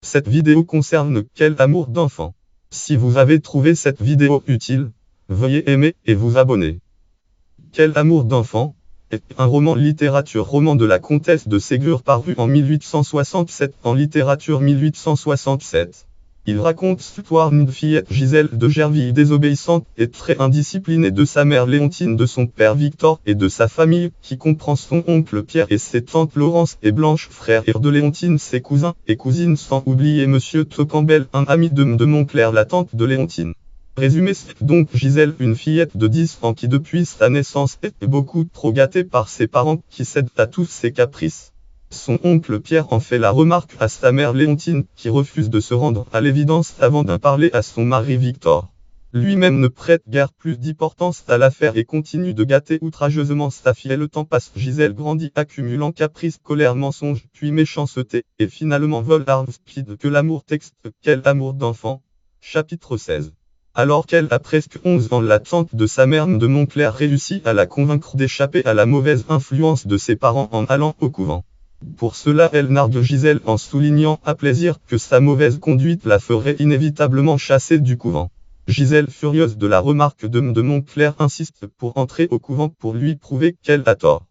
Cette vidéo concerne quel amour d'enfant. Si vous avez trouvé cette vidéo utile, veuillez aimer et vous abonner. Quel amour d'enfant est un roman roman de la comtesse de Ségur paru en 1867 en littérature 1867. Il raconte l'histoire d'une fillette Gisèle de Gerville désobéissante et très indisciplinée de sa mère Léontine, de son père Victor et de sa famille, qui comprend son oncle Pierre et ses tantes Laurence et Blanche, frères de Léontine, ses cousins et cousines, sans oublier Monsieur Tocambel, un ami de Montclair, la tante de Léontine. Résumé, c'est donc Gisèle, une fillette de 10 ans qui depuis sa naissance est beaucoup trop gâtée par ses parents qui cèdent à tous ses caprices. Son oncle Pierre en fait la remarque à sa mère Léontine, qui refuse de se rendre à l'évidence avant d'en parler à son mari Victor. Lui-même ne prête guère plus d'importance à l'affaire et continue de gâter outrageusement sa fille. Le temps passe, Gisèle grandit, accumulant caprices, colère, mensonges, puis méchanceté, et finalement vol speed que l'amour texte. Quel amour d'enfant. Chapitre 16. Alors qu'elle a presque 11 ans, la tante de sa mère de Montclair réussit à la convaincre d'échapper à la mauvaise influence de ses parents en allant au couvent. Pour cela, elle nargue Gisèle en soulignant à plaisir que sa mauvaise conduite la ferait inévitablement chasser du couvent. Gisèle, furieuse de la remarque de Montclair, insiste pour entrer au couvent pour lui prouver qu'elle a tort.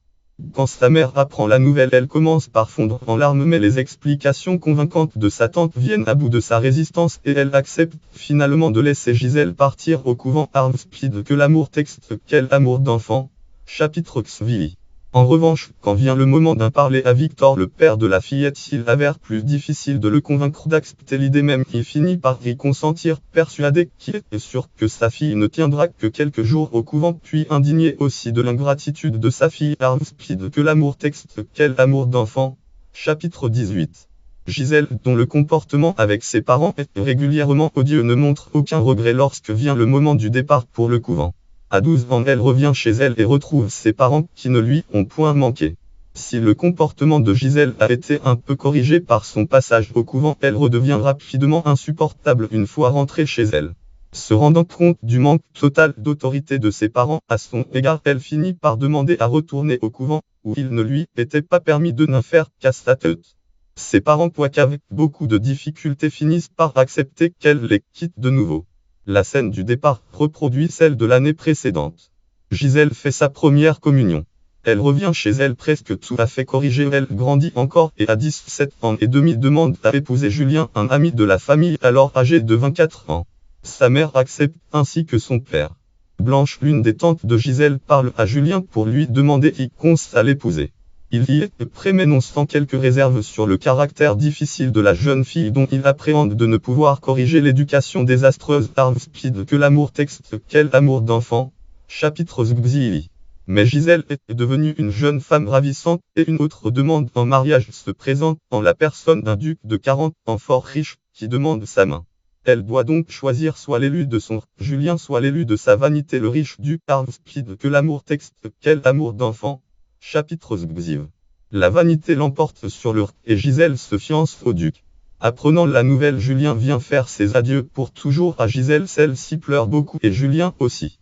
Quand sa mère apprend la nouvelle, elle commence par fondre en larmes, mais les explications convaincantes de sa tante viennent à bout de sa résistance et elle accepte finalement de laisser Gisèle partir au couvent. Speed que l'amour texte. Quel amour d'enfant. Chapitre XVII. En revanche, quand vient le moment d'en parler à Victor, le père de la fillette, il avère plus difficile de le convaincre d'accepter l'idée même. Il finit par y consentir, persuadé qu'il est sûr que sa fille ne tiendra que quelques jours au couvent, puis indigné aussi de l'ingratitude de sa fille. Speed que l'amour texte. Quel amour d'enfant. Chapitre 18. Gisèle, dont le comportement avec ses parents est régulièrement odieux, ne montre aucun regret lorsque vient le moment du départ pour le couvent. À 12 ans, elle revient chez elle et retrouve ses parents qui ne lui ont point manqué. Si le comportement de Gisèle a été un peu corrigé par son passage au couvent, elle redevient rapidement insupportable une fois rentrée chez elle. Se rendant compte du manque total d'autorité de ses parents à son égard, elle finit par demander à retourner au couvent, où il ne lui était pas permis de n'en faire qu'à sa tête. Ses parents, quoiqu'avec beaucoup de difficultés, finissent par accepter qu'elle les quitte de nouveau. La scène du départ reproduit celle de l'année précédente. Gisèle fait sa première communion. Elle revient chez elle presque tout à fait corrigée. Elle grandit encore et à 17 ans et demi demande à épouser Julien, un ami de la famille alors âgé de 24 ans. Sa mère accepte ainsi que son père. Blanche, l'une des tantes de Gisèle, parle à Julien pour lui demander qui consiste à l'épouser. Il y est prêt mais non sans quelques réserves sur le caractère difficile de la jeune fille dont il appréhende de ne pouvoir corriger l'éducation désastreuse. Speed que l'amour texte. Quel amour d'enfant. Chapitre XVIII. Mais Gisèle est devenue une jeune femme ravissante et une autre demande en mariage se présente en la personne d'un duc de 40 ans fort riche qui demande sa main. Elle doit donc choisir soit l'élu de son Julien, soit l'élu de sa vanité, le riche duc. Speed que l'amour texte. Quel amour d'enfant. Chapitre XVIII. La vanité l'emporte sur le et Gisèle se fiance au duc. Apprenant la nouvelle, Julien vient faire ses adieux pour toujours à Gisèle. Celle-ci pleure beaucoup et Julien aussi.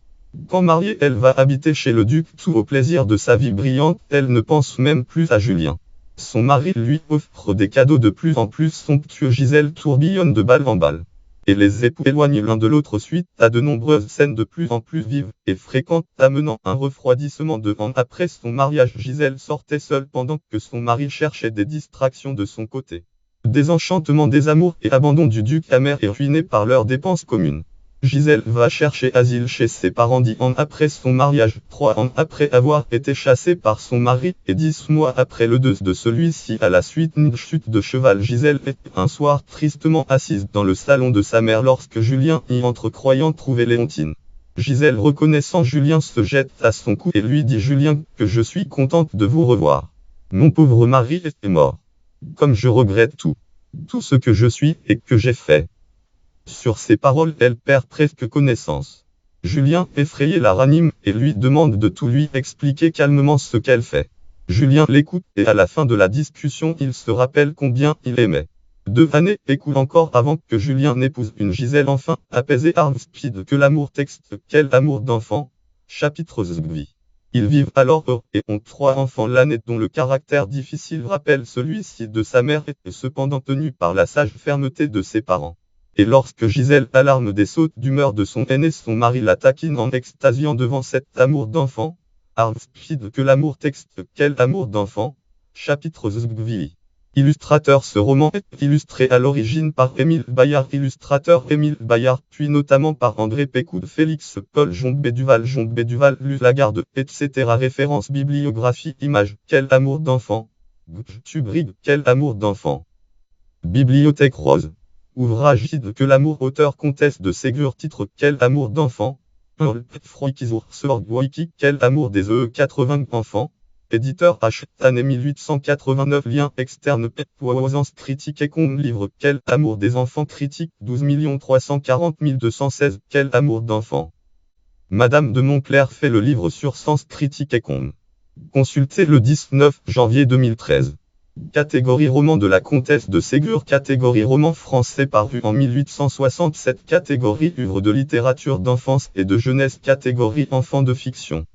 Quand mariée, elle va habiter chez le duc, tout au plaisir de sa vie brillante. Elle ne pense même plus à Julien. Son mari lui offre des cadeaux de plus en plus somptueux. Gisèle tourbillonne de balle en balle. Et les époux éloignent l'un de l'autre suite à de nombreuses scènes de plus en plus vives et fréquentes, amenant un refroidissement de vent. Après son mariage, Gisèle sortait seule pendant que son mari cherchait des distractions de son côté. Désenchantement des amours et abandon du duc amer et ruiné par leurs dépenses communes. Gisèle va chercher asile chez ses parents 10 ans après son mariage, 3 ans après avoir été chassée par son mari, et 10 mois après le deuil de celui-ci à la suite d'une chute de cheval. Gisèle est un soir tristement assise dans le salon de sa mère lorsque Julien y entre croyant trouver Léontine. Gisèle, reconnaissant Julien, se jette à son cou et lui dit: Julien, que je suis contente de vous revoir. Mon pauvre mari est mort. Comme je regrette tout ce que je suis et que j'ai fait. Sur ces paroles, elle perd presque connaissance. Julien, effrayé, la ranime et lui demande de tout lui expliquer calmement ce qu'elle fait. Julien l'écoute et à la fin de la discussion, il se rappelle combien il aimait. 2 années écoulent encore avant que Julien n'épouse une Gisèle enfin apaisée. Speed que l'amour texte. Quel amour d'enfant. Chapitre XVIII. Ils vivent alors heureux et ont 3 enfants. L'année dont le caractère difficile rappelle celui-ci de sa mère est cependant tenu par la sage fermeté de ses parents. Et lorsque Gisèle alarme des sautes d'humeur de son aîné, son mari la taquine en extasiant devant cet amour d'enfant. Arvspid que l'amour texte, quel amour d'enfant. Chapitre Zgvili. Illustrateur. Ce roman est illustré à l'origine par Émile Bayard, illustrateur Émile Bayard, puis notamment par André Pécoud, Félix Paul Joncbet-Duval, Luz Lagarde, etc. Référence bibliographie images. Quel amour d'enfant. Tubrig. Quel amour d'enfant. Bibliothèque rose. Ouvrage vide que l'amour. Auteur comtesse de Ségur. Titre Quel amour d'enfant. Wiki. Quel amour des 80 enfants. Éditeur H. Année 1889. Lien externe. Poisance critique et con. Livre Quel amour des enfants. Critique 12 340 216. Quel amour d'enfants. Madame de Montclair fait le livre sur Sens critique et con. Consulté le 19 janvier 2013. Catégorie roman de la comtesse de Ségur. Catégorie roman français paru en 1867. Catégorie œuvre de littérature d'enfance et de jeunesse. Catégorie enfants de fiction.